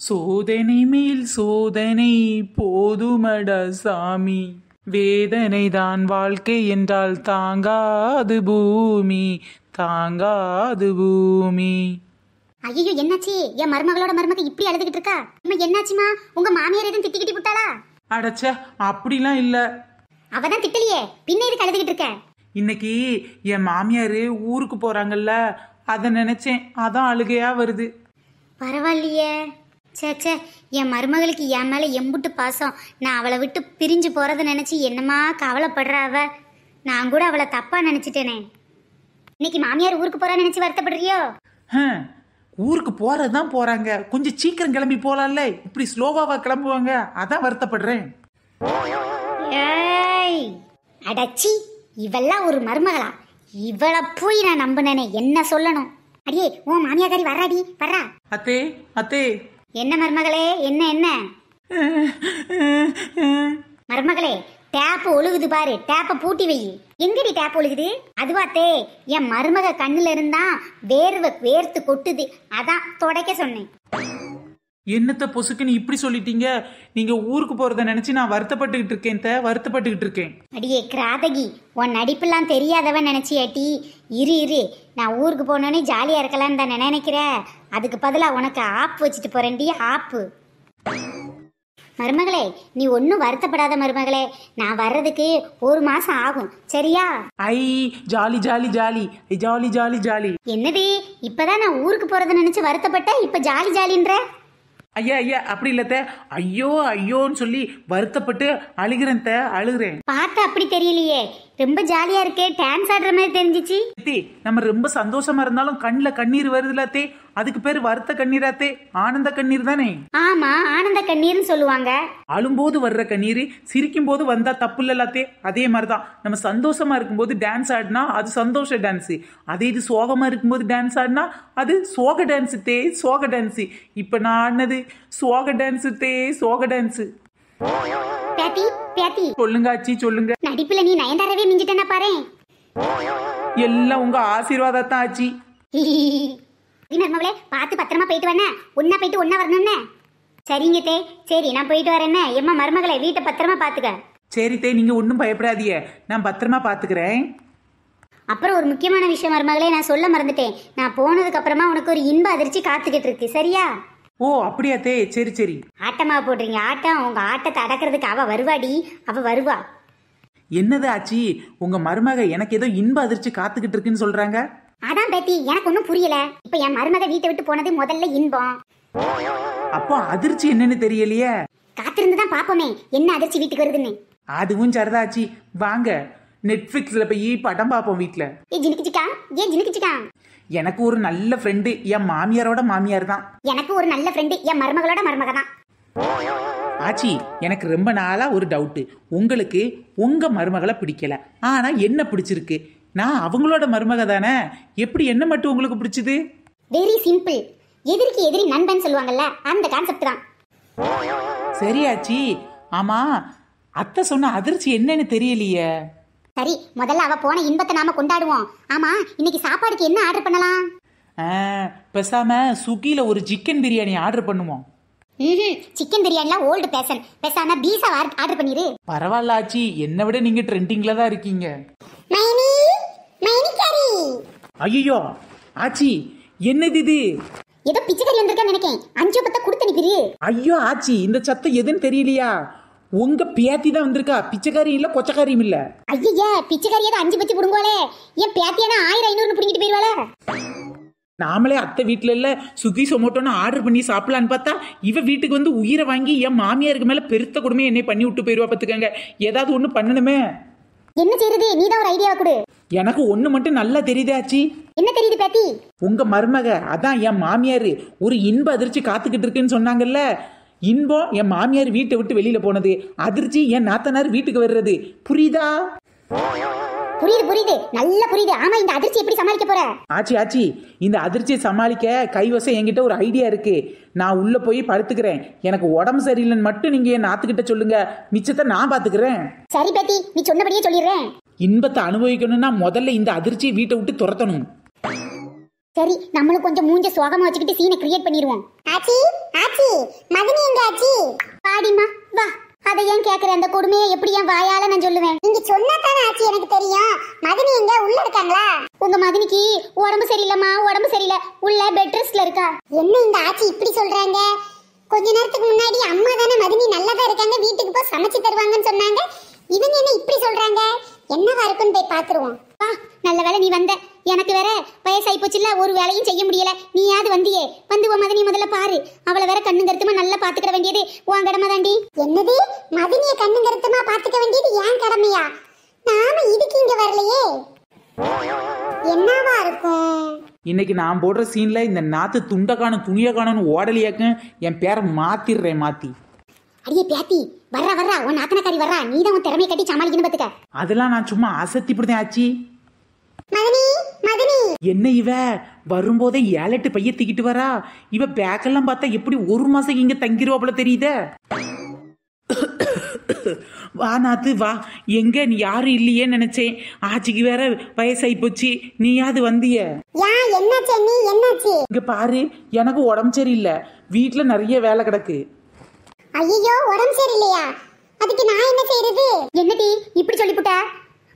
சோதனை மேல் சோதனை போதுமட சாமி, வேதனை தான் வாழ்க்கை என்றால் தாங்காது பூமி, தாங்காது பூமி. ஐயோ என்னாச்சு? என் மருமகளோட மருமக இப்படி அழுதுகிட்டு இருக்கா. என்னாச்சுமா? உங்க மாமியார் எதுவும் திட்டிக்கிட்டி விட்டாளா? அடச்ச, அப்படிலாம் இல்ல. அவதான் திட்டலையே, பின்ன எதுக்கு அழுதுகிட்டு இருக்க? இன்னைக்கு என் மாமியாரு ஊருக்கு போறாங்கல்ல, அத நினைச்சேன், அதான் அழுகையா வருது. பரவாயில்லையே. சே, என் மருமகளுக்கு என் மேல எம்புட்டு பாசம். நான் அவளை விட்டு பிரிஞ்சு போறத நினைச்சு என்னமா கவலைப்படுற அவ. நான் கூட அவளை தப்பா நினைச்சிட்டேனே. இன்னைக்கு மாமியார் ஊருக்கு போறான்னு நினைச்சு வருத்தப்படுறியோ? ஊருக்கு போறதுதான் போறாங்க, கொஞ்சம் சீக்கிரம் கிளம்பி போலாம்ல, இப்படி ஸ்லோவாவா கிளம்புவாங்க, அதான் வருத்தப்படுறேன். ஏய் அடச்சி, இவெல்லாம் ஒரு மருமகளா? இவளை போய் நான் நம்பினேனே, என்ன சொல்லணும்? அடியே உன் மாமியாரி வர்றாடி, வர்றா. அத்தே அத்தே. என்ன மருமகளே? என்ன மருமகளே? டேப் ஒழுகுது பாரு, டேப்பை பூட்டி வை. எங்கடி டேப் ஒழுகுது? அதுவாத்தே, என் மருமக கண்ணுல இருந்தா வேர்த்து கொட்டுது, அதான் துடைக்க சொன்னேன். என்னத்த பொசுக்குன்னு இப்படி சொல்லிட்டீங்க? நீங்க ஊருக்கு போறத நினைச்சு நான் வருத்தப்பட்டுக்கிட்டு இருக்கேன், வருத்தப்பட்டுக்கிட்டு இருக்கேன். அடியே கிராதகி, உன் நடிப்பெல்லாம் தெரியாதவன் நினைச்சியாட்டி? இரு, நான் ஊருக்கு போனோன்னே ஜாலியா இருக்கலான்னு தான் நினைக்கிறேன். அதுக்கு பதிலாக உனக்கு ஆப்பு வச்சுட்டு போறேன்டி, ஆப்பு. மருமகளே, நீ ஒன்னும் வருத்தப்படாத மருமகளே, நான் வர்றதுக்கு 1 மாசம் ஆகும், சரியா? ஐ jolly jolly jolly jolly jolly jolly. என்னது, இப்பதான் நான் ஊருக்கு போறத நினைச்சு வருத்தப்பட்ட, இப்ப ஜாலி ஜாலின்ற? ஐயா அப்படி இல்லத்த, ஐயோன்னு சொல்லி வருத்தப்பட்டு அழுகிறேன். பார்த்தா அப்படி தெரியலையே, ரொம்ப ஜாலியா இருக்கே, டான்ஸ் ஆடுற மாதிரி தெரிஞ்சிச்சு. நம்ம ரொம்ப சந்தோஷமா இருந்தாலும் கண்ணுல கண்ணீர் வருதுலாத்தே, அதுக்கு பேரு வருத்த கண்ணீராத்தே, ஆனந்த கண்ணீர் தானே? ஆமா, ஆனந்த கண்ணீர்னு சொல்லுவாங்க. அழும்போது வர்ற கண்ணீர் சிரிக்கும் போது வந்தா தப்பு இல்லலாத்தே. அதே மாதிரிதான் நம்ம சந்தோஷமா இருக்கும்போது டான்ஸ் ஆடினா அது சந்தோஷ டான்ஸ், அதே இது சோகமா இருக்கும்போது டான்ஸ் ஆடினா அது சோக டான்ஸ் தே, சோக டான்ஸ். இப்ப நான் ஆடினது சோக டான்ஸ் தே, சோக டான்ஸ். பேத்தி சொல்லுங்க ஆச்சி, சொல்லுங்க. நடிப்புல நீ நயன்தாராவே மிஞ்சிட்டேன்னா பாரு. எல்லாம் உங்க ஆசீர்வாதத்தான் ஆச்சி. மருமகளே, பார்த்து பத்திரமா போயிட்டு வரேன், ஒன்னா போயிட்டு ஒன்னா வரணும்னு. சரிங்க தே, சரி நான் போயிட்டு வரேன். எம்மா மருமகளே, வீட்டை பத்திரமா பாத்துக்க. சரி தே, நீங்க ஒன்னும் பயப்படாதீங்க, நான் பத்திரமா பாத்துக்கிறேன். அப்புறம் ஒரு முக்கியமான விஷயம் மருமகளே, நான் சொல்ல மறந்துட்டேன். நான் போனதுக்கு அப்புறமா உனக்கு ஒரு இன்ப அதிர்ச்சி காத்துக்கிட்டு இருக்கு, சரியா? ஓ அப்படியா தே, சரி. ஆட்டமா போடுறீங்க ஆட்டம், உங்க ஆட்டத்தை அடக்கிறதுக்கு அவ வருவாடி, அவ வருவா. என்னது ஆச்சி, உங்க மருமக எனக்கு ஏதோ இன்ப அதிர்ச்சி காத்துக்கிட்டு இருக்குன்னு சொல்றாங்க? அதான் பேத்தி, எனக்கு ஒன்னும் புரியல. இப்ப என் மருமக வீட்டை விட்டு போனது முதல்ல இன்பம். அப்போ அதிர்ச்சி என்னன்னு தெரியலையே. காத்திருந்துதான் பாப்போமே என்ன அதிர்ச்சி வீட்டுக்கு வருதுன்னு. அதுவும் சரிதாச்சி, வாங்க நெட்ஃபிளிக்ஸ்ல போய் படம் பாப்போம் வீட்டுல. ஜினுக்கிச்சிக்கா, எனக்கு ஒரு நல்ல ஃப்ரெண்டு என் மாமியாரோட மாமியார் தான். எனக்கு ஒரு நல்ல ஃப்ரெண்டு என் மருமகளோட மருமக தான். ஆச்சி, எனக்கு ரொம்ப நாளா ஒரு டவுட், உங்களுக்கு உங்க மருமகளை பிடிக்கல, ஆனா என்ன பிடிச்சிருக்கு? நான் அவங்களோட மருமக தானே, எப்படி என்ன மட்டும் உங்களுக்கு பிடிச்சது? வெரி சிம்பிள், எதிரிக்கு எதிரி நண்பன் சொல்லுவாங்கல்ல, அந்த கான்செப்ட் தான். சரி ஆச்சி, ஆமா அத்தை சொன்ன அதிர்ச்சி என்னன்னு தெரியலையே. சரி, முதல்ல அவ போன இன்பத்தை நாம கொண்டாடுவோம். ஆமா, இன்னைக்கு சாப்பாடுக்கு என்ன ஆர்டர் பண்ணலாம்? பேசாம சுகில ஒரு சிக்கன் பிரியாணி ஆர்டர் பண்ணுவோம். சிக்கன் பிரியாணிலாம் ஓல்டு பேஷன், பேசாம பீஸா ஆர்டர் பண்ணிரு. பரவாயில்ல ஆச்சி, என்னை விட நீங்க ட்ரெண்டிங்ல தான் இருக்கீங்க. ஐயோ ஆச்சி, என்னது இது? ஏதோ பிச்சைக்காரி வந்திருக்கான்னு நினைக்கேன், 5 பத்த கொடுத்து நிக்கிறீ. ஐயோ ஆச்சி, இந்த சத்தம் எதுன்னு தெரியலையா? உங்க பேத்தி தான் வந்திருக்கா, பிச்சைக்காரி இல்ல கொச்சக்காரியும் இல்ல. ஐயா, பிச்சைக்காரியாத 5 பச்சு புடுங்கோலே, என் பேத்தியானா 1000-500 புடிங்கிட்டு போயிருவாளே. நாமளே அத்தை வீட்டுல இல்ல சுகி சொமோட்டோன்னு ஆர்டர் பண்ணி சாப்பிடலான்னு பார்த்தா இவ வீட்டுக்கு வந்து உயிரை வாங்கி என் மாமியாருக்கு மேல பெருத்த கொடுமையை என்னை பண்ணி விட்டு போயிருவா. பாத்துக்கங்க, ஏதாவது ஒண்ணு பண்ணணுமே. என்ன செய்யறது? நீதான் ஒரு ஐடியா கொடு. எனக்கு ஒண்ணு மட்டும் நல்லா தெரியுதாச்சி. என்ன தெரியுது பேத்தி? உங்க மருமக, அதான் என் மாமியாரு ஒரு இன்ப அதிர்ச்சி காத்துக்கிட்டு இருக்குன்னு சொன்னாங்கல்ல. இன்பம் என் மாமியார் வீட்டை விட்டு வெளியில போனது, அதிர்ச்சி என் நாத்தனார் வீட்டுக்கு வர்றது. புரியுதா? புரியுது, நல்லா புரியுது. ஆமா, இந்த அதிர்ச்சி எப்படி சமாளிக்க போற? ஆச்சி, இந்த அதிர்ச்சியை சமாளிக்க கைவசம் என்கிட்ட ஒரு ஐடியா இருக்கு. நான் உள்ள போய் படுத்துக்கிறேன், எனக்கு உடம்பு சரியில்லைன்னு மட்டும் நீங்க என் நாத்துக்கிட்ட சொல்லுங்க, மிச்சத்தை நான் பாத்துக்கிறேன். சரி பேத்தி, நீ சொன்னபடியே சொல்லிடுறேன். இன்பத்தை அனுபவிக்கணும்னா முதல்ல இந்த அதிர்ச்சியை வீட்டை விட்டு துரத்தணும். சரி, நம்மளும் கொஞ்சம் மூஞ்ச சோகமா வச்சுக்கிட்டு சீனை கிரியேட் பண்ணிடுவோம். ஆச்சி ஆச்சி மதினி எங்க ஆச்சி? பாடிமா வா. அதை ஏன் கேக்குற? அந்த கொடுமையை எப்படி என் வாயால நான் சொல்லுவேன்? நீங்க சொன்னா தானே ஆச்சி எனக்கு தெரியும். மதினி எங்க உள்ள இருக்காங்களா? உங்க மதினிக்கு உடம்பு சரியில்லைம்மா, உடம்பு சரியில்லை, உள்ள பெட் ரெஸ்ட்ல இருக்கா. என்ன இந்த ஆச்சி இப்படி சொல்றாங்க? கொஞ்ச நேரத்துக்கு முன்னாடி அம்மா தானே மதினி நல்லதா இருக்காங்க, வீட்டுக்கு போய் சமைச்சு தருவாங்கன்னு சொன்னாங்க. இவங்க என்ன இப்படி சொல்றாங்க? என்னவா இருக்குன்னு போய் பாத்துருவோம். வா, நல்ல வேலை நீ வந்த. எனக்கு வேற வயசாகி போச்சுல, ஒரு வேலையும் செய்ய முடியல. நீயாவது வந்தியே. வந்து உன் மதினி முதல்ல பாரு. அவளை வேற கண்ணு கருத்துமா நல்லா பாத்துக்கிற வேண்டியது உன் கடமை தாண்டி. என்னது? மதினிய கண்ணு கருத்துமா பாத்துக்க வேண்டியது ஏன் கடமையா? நாம இதுக்கு இங்க வரலையே. என்னவா இருக்கும்? இன்னைக்கு நான் போடுற சீன்ல இந்த நாத்து துண்ட காணும் துணிய காணும்னு ஓடலியாக்கு என் பேரை மாத்திடுறேன். மாத்தி அடியே பேத்தி வர்றா உன் நாத்தனக்காரி வர்றா. நீதான் உன் திறமை கட்டி சமாளிக்கணும் பாத்துக்க. அதெல்லாம் நான் சும்மா அசத்தி போடுதேன் ஆச்சி. மதினி மதினி என்ன இவ வரும்போதே 7-8 பைய தூக்கிட்டு வரா. இவ பேக்கெல்லாம் பார்த்தா எப்படி ஒரு மாசம் இங்க தங்கிருவாப்புல தெரியுதே. வா நாத்து வா. எங்க நீ யாரும் இல்லையே நினைச்சேன். ஆச்சிக்கு வேற வயசாகி போச்சு, நீயாவது வந்திய. இங்க பாரு, எனக்கு உடம்பு சரியில்லை, வீட்டுல நிறைய வேலை கிடக்கு. ஐயோ உடம்பு சரியில்லையா? அதுக்கு நான் என்ன செய்யறது? என்னடி இப்படி சொல்லிப்புட்ட?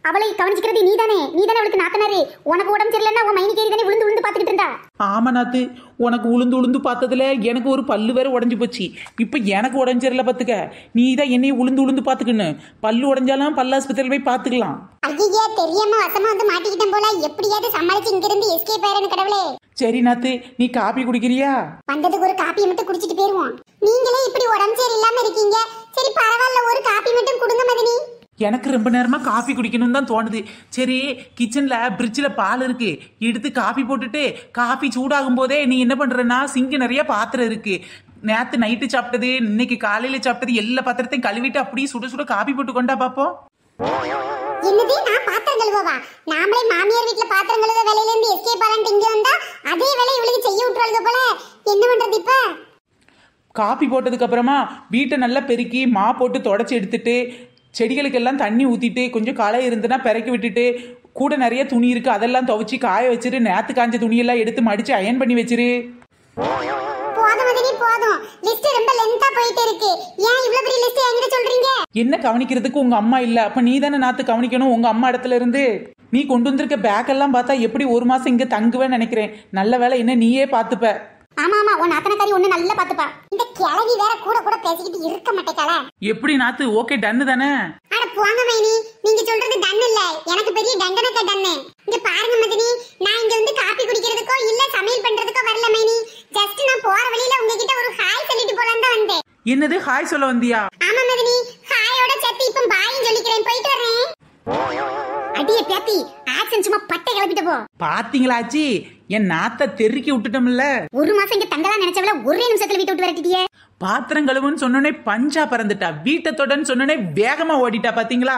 அவளை கவனிச்சுக்கிறது நீதானே அவளுக்கு நாத்தனாரு. உனக்கு உடம்பு சரியில்லைன்னா உன் மைனி கேரி தானே விழுந்து பாத்துக்கிட்டு இருந்தா. ஆமா நாத்து, உனக்கு உளுந்து பார்த்ததுல எனக்கு ஒரு பல்லு வேற உடஞ்சு போச்சு. இப்ப எனக்கு உடம்பு சரியில்லை பாத்துக்க. நீ தான் என்னைய உளுந்து பாத்துக்கணும். பல்லு உடஞ்சாலும் பல்லு ஆஸ்பத்திரியில போய் பாத்துக்கலாம். ஐயா தெரியாம வசமா வந்து மாட்டிக்கிட்டேன் போல. எப்படியாவது சமாளிச்சு இங்க இருந்து எஸ்கேப் ஆயிரணும் கடவுளே. சரி நாத்து, நீ காபி குடிக்கிறியா? வந்ததுக்கு ஒரு காப்பியை மட்டும் குடிச்சிட்டு போயிருவோம். நீங்களே இப்படி உடம்பு சரியில்லாம இருக்கீங்க. சரி பரவாயில்ல, ஒரு காப்பி மட்டும் கொடுங்க மதினி. எனக்கு ரொம்ப நேரமா காஃபி குடிக்கணும்னு தான் தோணுது. சரி, கிச்சன்ல பிரிட்ஜில் பால் இருக்கு, எடுத்து காஃபி போட்டுட்டு காஃபி சூடாகும் போதே நீ என்ன பண்றன்னா, சிங்கு நிறைய பாத்திரம் இருக்கு. நேத்து நைட்டு சாப்பிட்டது, இன்னைக்கு காலையில சாப்பிட்டது, எல்லா பாத்திரத்தையும் கழுவிட்டு அப்படியே சுட சுட காஃபி போட்டு கொண்டா பாப்போம். என்னது நான் பாத்திரம் கழுவவா? நாமளே மாமியார் வீட்ல பாத்திரம் கழுவ வேலையில இருந்து எஸ்கேப் ஆகலாம்னு இங்க வந்தா அதே வேலை இவளுக்கு செய்ய விட்டுறாளுக போல. என்ன பண்றது இப்ப? காஃபி போட்டதுக்கு அப்புறமா வீட்டை நல்லா பெருக்கி மா போட்டு தொடச்சி எடுத்துட்டு, செடிகளுக்கெல்லாம் தண்ணி ஊற்றிட்டு, கொஞ்சம் களை இருந்துன்னா பிறக்கி விட்டுட்டு, கூட நிறைய துணி இருக்கு அதெல்லாம் துவைச்சி காய வச்சுட்டு, நேற்று காஞ்ச துணியெல்லாம் எடுத்து மடிச்சு அயன் பண்ணி வச்சிரு. போதும், லிஸ்ட் ரொம்ப லென்த்தா போயிட்டே இருக்கு. ஏன் இவ்ளோ பெரிய லிஸ்ட் என்கிட்ட சொல்றீங்க? என்ன கவனிக்கிறதுக்கு உங்க அம்மா இல்ல, அப்ப நீ தானே நாத்து கவனிக்கணும் உங்க அம்மா இடத்துல இருந்து. நீ கொண்டு வந்திருக்க பேக் எல்லாம் பார்த்தா எப்படி ஒரு மாசம் இங்க தங்குவேன்னு நினைக்கிறேன். நல்ல வேலை என்ன நீயே பாத்துப்ப. ஆமா உன் நாத்தனக்காரி ஒண்ணு நல்லா பாத்துப்பா. இந்த கிழவி வேற கூட கூட பேசிக்கிட்டு இருக்க மாட்டேக்கால. எப்படி நாத்து? ஓகே டன் தானே? அட போங்க மைனி, நீங்க சொல்றது டன் இல்ல, எனக்கு பெரிய தண்டனக்க டன்னு. இங்க பாருங்க மதினி, நான் இங்க வந்து காபி குடிக்கிறதுக்கோ இல்ல சமையல் பண்றதுக்கோ வரல மைனி. ஜஸ்ட் நான் போற வழியில உங்ககிட்ட ஒரு ஹாய் சொல்லிட்டு போலாம் தான் வந்தேன். என்னது ஹாய் சொல்ல வந்தியா? ஆமா மதினி, ஹாயோட சேர்த்து இப்ப பாயும் சொல்லிக்கிறேன். போயிட்டு வரேன். அடியே பேத்தி, ஆக்சன் சும்மா பட்டை கிளப்பிட்டு போ. பாத்தீங்களாச்சி, என் நாத்த தெருக்கி விட்டுட்டோம்ல. ஒரு மாசம் இங்க தங்கலாம் நினைச்சவள ஒரே நிமிஷத்துல வீட்டை விட்டு வரட்டியே. பாத்திரம் கழுவுன்னு சொன்னோனே பஞ்சா பறந்துட்டா, வீட்டை தொடன்னு சொன்னோனே வேகமா ஓடிட்டா. பாத்தீங்களா?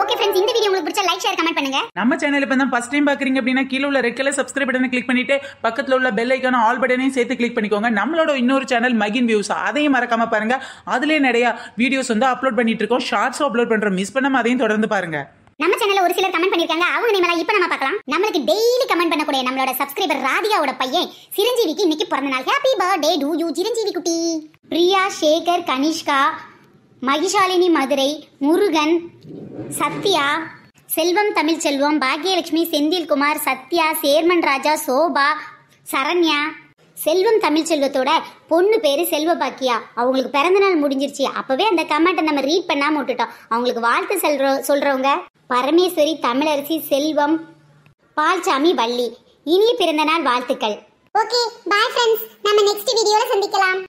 ஓகே फ्रेंड्स, இந்த வீடியோ உங்களுக்கு பிடிச்சா லைக் ஷேர் கமெண்ட் பண்ணுங்க. நம்ம சேனல் இப்ப தான் ஃபர்ஸ்ட் டைம் பாக்குறீங்க அப்படின்னா கீழ உள்ள ரெட் கலர் சப்ஸ்கிரைப் பட்டனை கிளிக் பண்ணிட்டு பக்கத்துல உள்ள பெல் ஐகான ஆல் பட்டனையும் சேர்த்து கிளிக் பண்ணிக்கோங்க. நம்மளோட இன்னொரு சேனல் மகின் வியூஸ், அதையும் மறக்காம பாருங்க. அதுலயே நிறைய வீடியோஸ் வந்து அப்லோட் பண்ணிட்டு இருக்கோம். ஷார்ட்ஸ் அப்லோட் பண்றோம், மிஸ் பண்ணாம அதையும் தொடர்ந்து பாருங்க. நம்ம சேனல்ல ஒரு சிலர் கமெண்ட் பண்ணிருக்காங்க, அவங்க நேமலாம் இப்ப நம்ம பார்க்கலாம். நம்மளுக்கு டெய்லி கமெண்ட் பண்ணக்கூடிய நம்மளோட சப்ஸ்கிரைபர் ராதிகாவோட பையன் சிரஞ்சீவிக்கு இன்னைக்கு பிறந்த நாள். Happy birthday to you Chiranjeevi குட்டி. பிரியா, சேகர், கனிஷ்கா, மகிஷாலினி, மதுரை, முருகன், சத்யா, செல்வம், தமிழ் செல்வம், பாக்யலட்சுமி, செந்தில்குமார், சத்யா, சேர்மன் ராஜா, சோபா, சரண்யா. செல்வம் தமிழ் செல்வத்தோட பொண்ணு பேரு செல்வ பாக்கியா. அவங்களுக்கு பிறந்த நாள் முடிஞ்சிருச்சு. அப்பவே அந்த கமெண்ட்டை நம்ம ரீட் பண்ணாம விட்டுட்டோம். அவங்களுக்கு வாழ்த்து சொல்றவங்க பரமேஸ்வரி, தமிழரசி, செல்வம், பால்சாமி, வள்ளி. இனிய பிறந்த நாள் வாழ்த்துக்கள். ஓகே, பை ஃப்ரெண்ட்ஸ், நம்ம நெக்ஸ்ட் வீடியோல சந்திக்கலாம்.